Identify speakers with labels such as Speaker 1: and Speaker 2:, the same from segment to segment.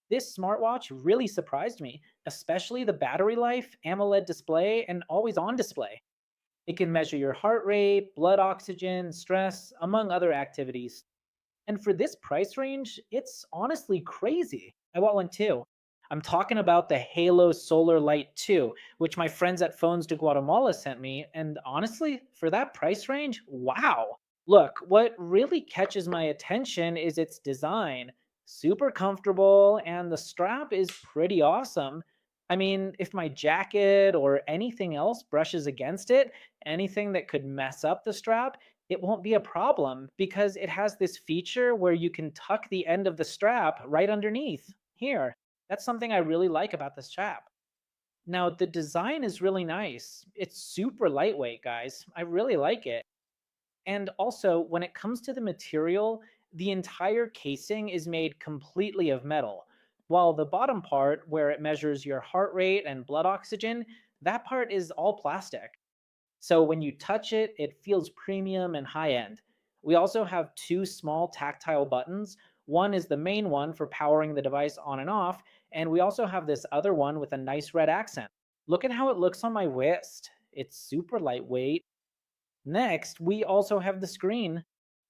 Speaker 1: This smartwatch really surprised me, especially the battery life, AMOLED display, and always on display. It can measure your heart rate, blood oxygen, stress, among other activities. And for this price range, it's honestly crazy. I want one too. I'm talking about the Halo Solar Light 2, which my friends at Phones de Guatemala sent me. And honestly, for that price range, wow. Look, what really catches my attention is its design. Super comfortable, and the strap is pretty awesome. I mean, if my jacket or anything else brushes against it, anything that could mess up the strap, it won't be a problem because it has this feature where you can tuck the end of the strap right underneath. Here, that's something I really like about this strap. Now, the design is really nice. It's super lightweight, guys. I really like it. And also, when it comes to the material, the entire casing is made completely of metal, while the bottom part, where it measures your heart rate and blood oxygen, that part is all plastic. So when you touch it, it feels premium and high end. We also have two small tactile buttons. One is the main one for powering the device on and off, and we also have this other one with a nice red accent. Look at how it looks on my wrist. It's super lightweight. Next, we also have the screen.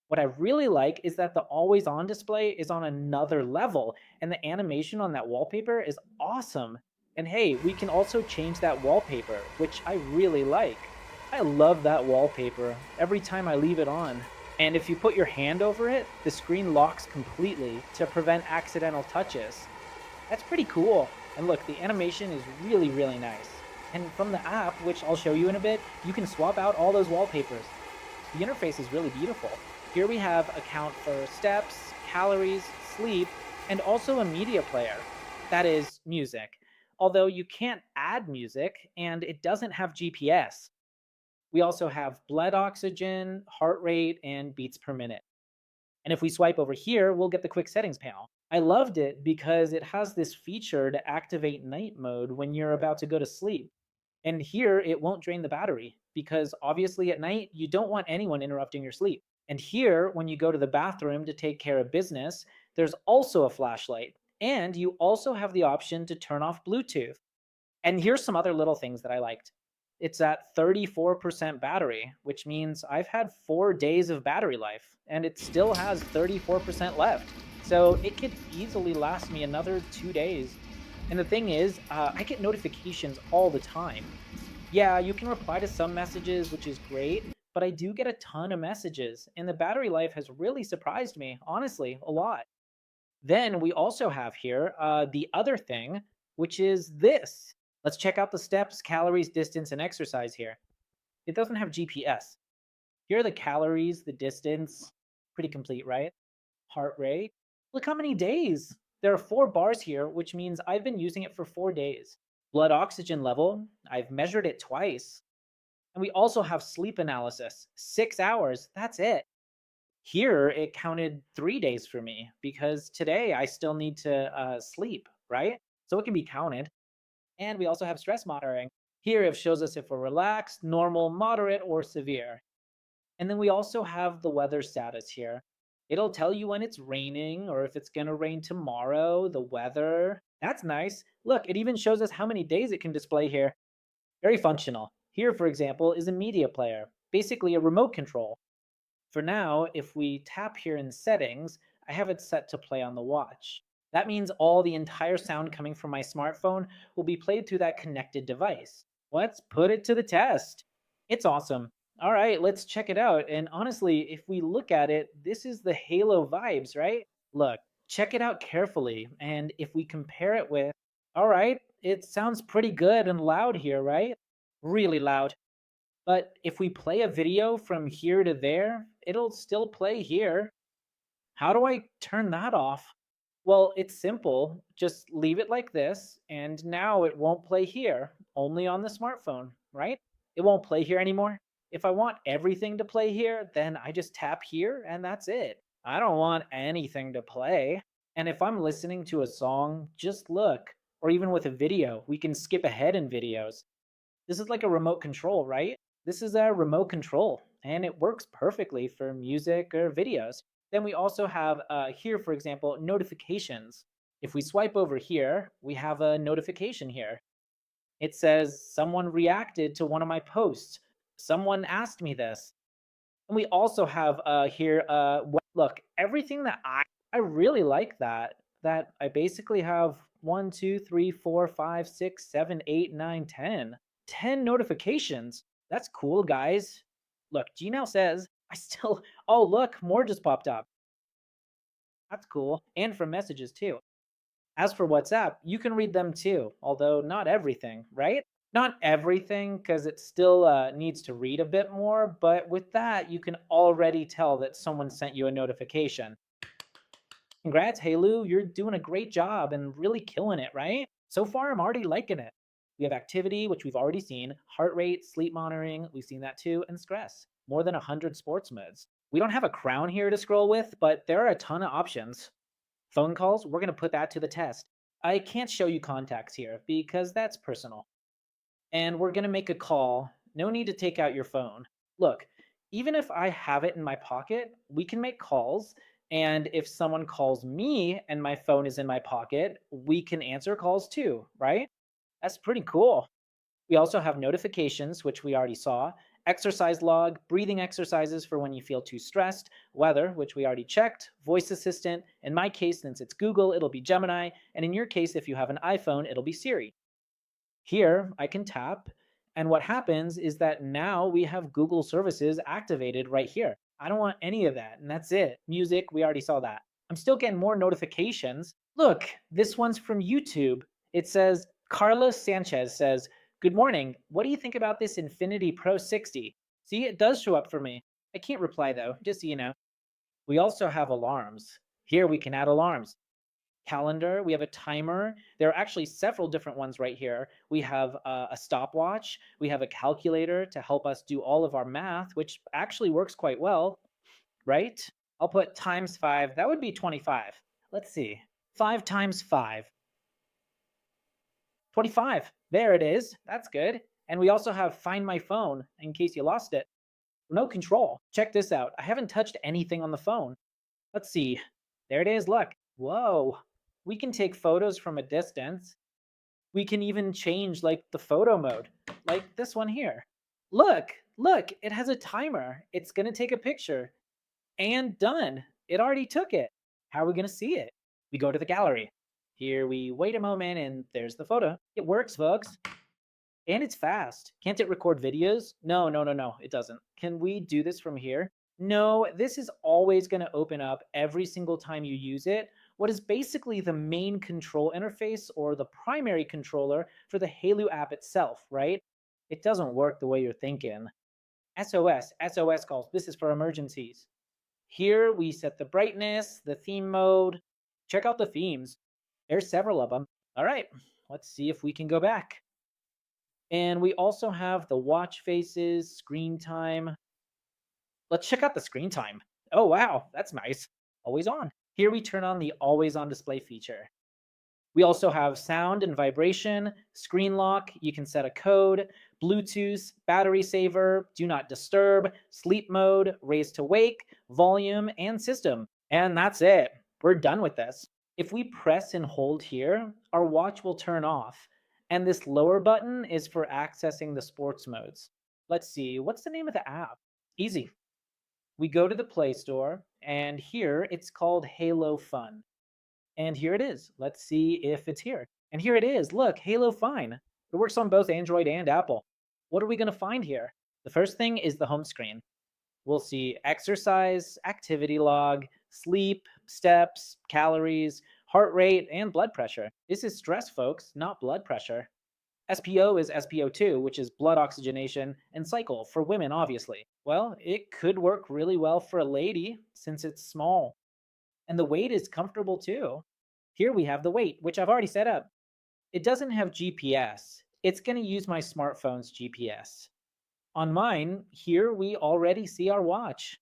Speaker 1: What I really like is that the always on display is on another level, and the animation on that wallpaper is awesome. And hey, we can also change that wallpaper, which I really like. I love that wallpaper every time I leave it on. And if you put your hand over it, the screen locks completely to prevent accidental touches. That's pretty cool. And look, the animation is really, really nice. And from the app, which I'll show you in a bit, you can swap out all those wallpapers. The interface is really beautiful. Here we have a count for steps, calories, sleep, and also a media player. That is music. Although you can't add music and it doesn't have GPS. We also have blood oxygen, heart rate, and beats per minute. And if we swipe over here, we'll get the quick settings panel. I loved it because it has this feature to activate night mode when you're about to go to sleep. And here it won't drain the battery because obviously at night you don't want anyone interrupting your sleep. And here, when you go to the bathroom to take care of business, there's also a flashlight. And you also have the option to turn off Bluetooth. And here's some other little things that I liked. It's at 34% battery, which means I've had 4 days of battery life and it still has 34% left. So it could easily last me another 2 days. And the thing is, I get notifications all the time. Yeah, you can reply to some messages, which is great, but I do get a ton of messages, and the battery life has really surprised me, honestly, a lot. Then we also have here the other thing, which is this. Let's check out the steps, calories, distance, and exercise here. It doesn't have GPS. Here are the calories, the distance, pretty complete, right? Heart rate. Look how many days. There are 4 bars here, which means I've been using it for 4 days. Blood oxygen level, I've measured it twice. And we also have sleep analysis, 6 hours. That's it. Here, it counted 3 days for me because today I still need to sleep, right? So it can be counted. And we also have stress monitoring. Here, it shows us if we're relaxed, normal, moderate, or severe. And then we also have the weather status here. It'll tell you when it's raining or if it's going to rain tomorrow, the weather. That's nice. Look, it even shows us how many days it can display here. Very functional. Here, for example, is a media player, basically a remote control. For now, if we tap here in settings, I have it set to play on the watch. That means all the entire sound coming from my smartphone will be played through that connected device. Let's put it to the test. It's awesome. All right, let's check it out. And honestly, if we look at it, this is the Halo vibes, right? Look, check it out carefully. And if we compare it with, all right, it sounds pretty good and loud here, right? Really loud. But if we play a video from here to there, it'll still play here. How do I turn that off? Well, it's simple. Just leave it like this, and now it won't play here, only on the smartphone, right? It won't play here anymore. If I want everything to play here, then I just tap here and that's it. I don't want anything to play. And if I'm listening to a song, just look. Or even with a video, we can skip ahead in videos. This is like a remote control, right? This is a remote control, and it works perfectly for music or videos. Then we also have here, for example, notifications. If we swipe over here, we have a notification here. It says someone reacted to one of my posts. Someone asked me this. And we also have here, look, everything that I really like that I basically have 10 notifications. That's cool, guys. Look, Gmail says I still, oh, look, more just popped up. That's cool. And from messages too. As for WhatsApp, you can read them too, although not everything, right? Not everything, because it still needs to read a bit more, but with that, you can already tell that someone sent you a notification. Congrats, Haylou, you're doing a great job and really killing it, right? So far, I'm already liking it. We have activity, which we've already seen, heart rate, sleep monitoring, we've seen that too, and stress. More than 100 sports modes. We don't have a crown here to scroll with, but there are a ton of options. Phone calls, we're going to put that to the test. I can't show you contacts here because that's personal. And we're going to make a call. No need to take out your phone. Look, even if I have it in my pocket, we can make calls. And if someone calls me and my phone is in my pocket, we can answer calls too, right? That's pretty cool. We also have notifications, which we already saw, exercise log, breathing exercises for when you feel too stressed, weather, which we already checked, voice assistant. In my case, since it's Google, it'll be Gemini. And in your case, if you have an iPhone, it'll be Siri. Here, I can tap, and what happens is that now we have Google services activated right here. I don't want any of that, and that's it. Music, we already saw that. I'm still getting more notifications. Look, this one's from YouTube. It says, Carlos Sanchez says, "Good morning. What do you think about this Infinity Pro 60?" See, it does show up for me. I can't reply though, just so you know. We also have alarms. Here we can add alarms. Calendar, we have a timer. There are actually several different ones right here. We have a stopwatch. We have a calculator to help us do all of our math, which actually works quite well, right? I'll put times 5. That would be 25. Let's see. 5 times 5. 25. There it is. That's good. And we also have Find My Phone in case you lost it. Remote control. Check this out. I haven't touched anything on the phone. Let's see. There it is. Look. Whoa. We can take photos from a distance. We can even change like the photo mode, like this one here. Look, it has a timer. It's going to take a picture and done. It already took it. How are we going to see it? We go to the gallery. Here we wait a moment and there's the photo. It works, folks. And it's fast. Can't it record videos? No, it doesn't. Can we do this from here? No, this is always going to open up every single time you use it. What is basically the main control interface or the primary controller for the Haylou app itself, right? It doesn't work the way you're thinking. SOS calls. This is for emergencies. Here we set the brightness, the theme mode. Check out the themes. There's several of them. All right, let's see if we can go back. And we also have the watch faces, screen time. Let's check out the screen time. Oh, wow, that's nice. Always on. Here we turn on the always on display feature. We also have sound and vibration, screen lock, you can set a code, Bluetooth, battery saver, do not disturb, sleep mode, raise to wake, volume, and system. And that's it. We're done with this. If we press and hold here, our watch will turn off. And this lower button is for accessing the sports modes. Let's see, what's the name of the app? Easy. We go to the Play Store, and here it's called Haylou Fun. And here it is. Let's see if it's here. And here it is. Look, Haylou Fine. It works on both Android and Apple. What are we going to find here? The first thing is the home screen. We'll see exercise, activity log, sleep, steps, calories, heart rate, and blood pressure. This is stress, folks, not blood pressure. SPO is SPO2, which is blood oxygenation, and cycle for women, obviously. Well, it could work really well for a lady since it's small. And the weight is comfortable too. Here we have the weight, which I've already set up. It doesn't have GPS. It's going to use my smartphone's GPS. On mine, here we already see our watch.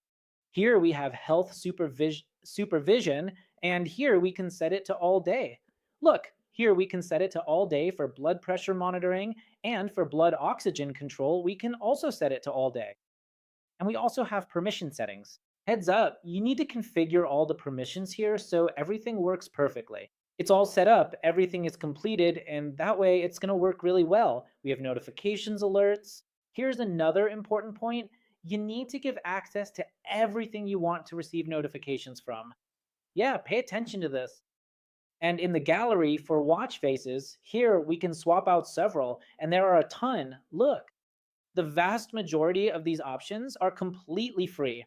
Speaker 1: Here we have health supervision, and here we can set it to all day. Look, here we can set it to all day for blood pressure monitoring, and for blood oxygen control, we can also set it to all day. And we also have permission settings. Heads up, you need to configure all the permissions here so everything works perfectly. It's all set up, everything is completed, and that way it's going to work really well. We have notifications alerts. Here's another important point: you need to give access to everything you want to receive notifications from. Yeah, pay attention to this. And in the gallery for watch faces, here we can swap out several, and there are a ton. Look, the vast majority of these options are completely free.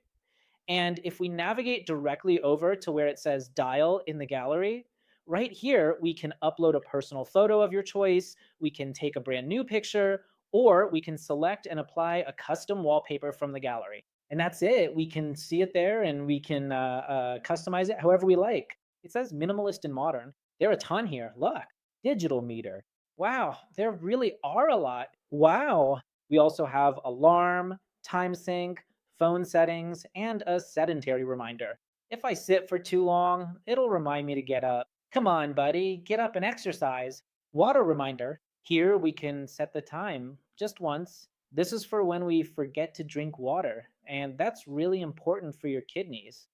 Speaker 1: And if we navigate directly over to where it says dial in the gallery, right here, we can upload a personal photo of your choice, we can take a brand new picture, or we can select and apply a custom wallpaper from the gallery. And that's it. We can see it there and we can customize it however we like. It says minimalist and modern. There are a ton here. Look, digital meter. Wow, there really are a lot. Wow. We also have alarm, time sync, phone settings, and a sedentary reminder. If I sit for too long, it'll remind me to get up. Come on, buddy, get up and exercise. Water reminder. Here we can set the time just once. This is for when we forget to drink water, and that's really important for your kidneys.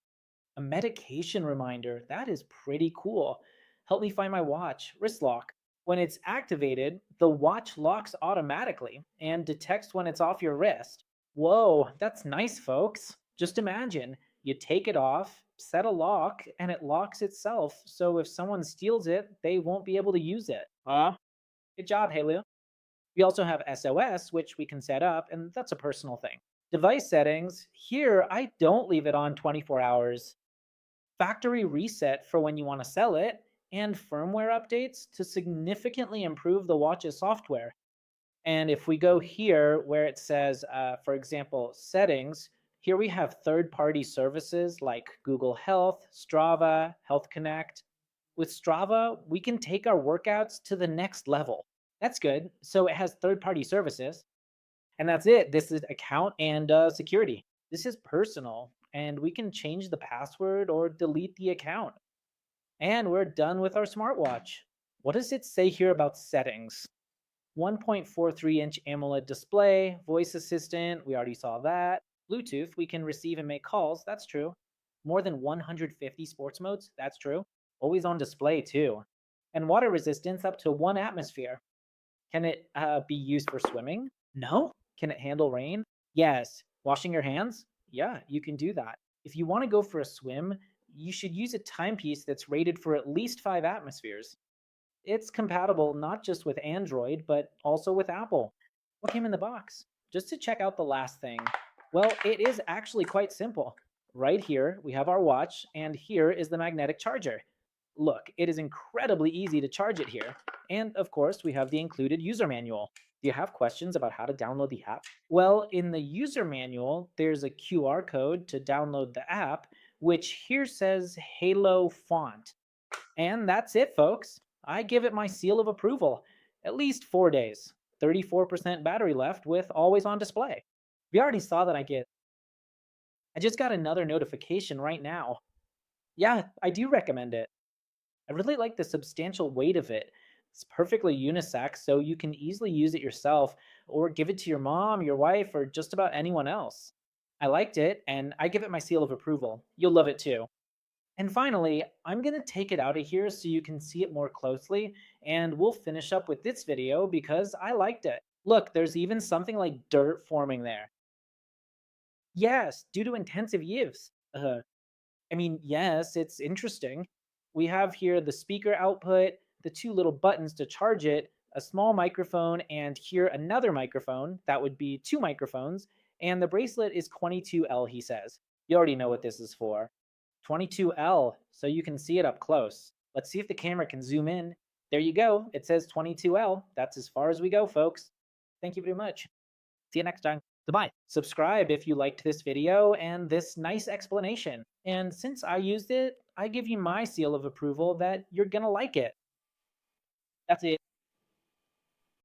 Speaker 1: A medication reminder. That is pretty cool. Help me find my watch. Wrist lock. When it's activated, the watch locks automatically and detects when it's off your wrist. Whoa, that's nice, folks. Just imagine you take it off, set a lock, and it locks itself. So if someone steals it, they won't be able to use it. Good job, Haylou. We also have SOS, which we can set up, and that's a personal thing. Device settings. Here, I don't leave it on 24 hours. Factory reset for when you want to sell it, and firmware updates to significantly improve the watch's software. And if we go here where it says, for example, settings, here we have third-party services like Google Health, Strava, Health Connect. With Strava, we can take our workouts to the next level. That's good. So it has third-party services. And that's it. This is account and security. This is personal, and we can change the password or delete the account. And we're done with our smartwatch. What does it say here about settings? 1.43-inch AMOLED display, voice assistant, we already saw that. Bluetooth, we can receive and make calls, that's true. More than 150 sports modes, that's true. Always on display too. And water resistance up to 1 atmosphere. Can it be used for swimming? No. Can it handle rain? Yes. Washing your hands? Yeah, you can do that. If you want to go for a swim, you should use a timepiece that's rated for at least 5 atmospheres. It's compatible not just with Android, but also with Apple. What came in the box? Just to check out the last thing. Well, it is actually quite simple. Right here, we have our watch, and here is the magnetic charger. Look, it is incredibly easy to charge it here. And of course, we have the included user manual. Do you have questions about how to download the app? Well, in the user manual, there's a QR code to download the app, which here says Haylou font. And that's it, folks. I give it my seal of approval. At least 4 days. 34% battery left with always on display. We already saw that I just got another notification right now. Yeah, I do recommend it. I really like the substantial weight of it. It's perfectly unisex, so you can easily use it yourself or give it to your mom, your wife, or just about anyone else. I liked it, and I give it my seal of approval. You'll love it too. And finally, I'm going to take it out of here so you can see it more closely, and we'll finish up with this video because I liked it. Look, there's even something like dirt forming there. Yes, due to intensive use. Yes, it's interesting. We have here the speaker output, the 2 little buttons to charge it, a small microphone, and here another microphone. That would be 2 microphones. And the bracelet is 22L, he says. You already know what this is for. 22L, so you can see it up close. Let's see if the camera can zoom in. There you go. It says 22L. That's as far as we go, folks. Thank you very much. See you next time. Goodbye. Subscribe if you liked this video and this nice explanation. And since I used it, I give you my seal of approval that you're gonna like it. That's it.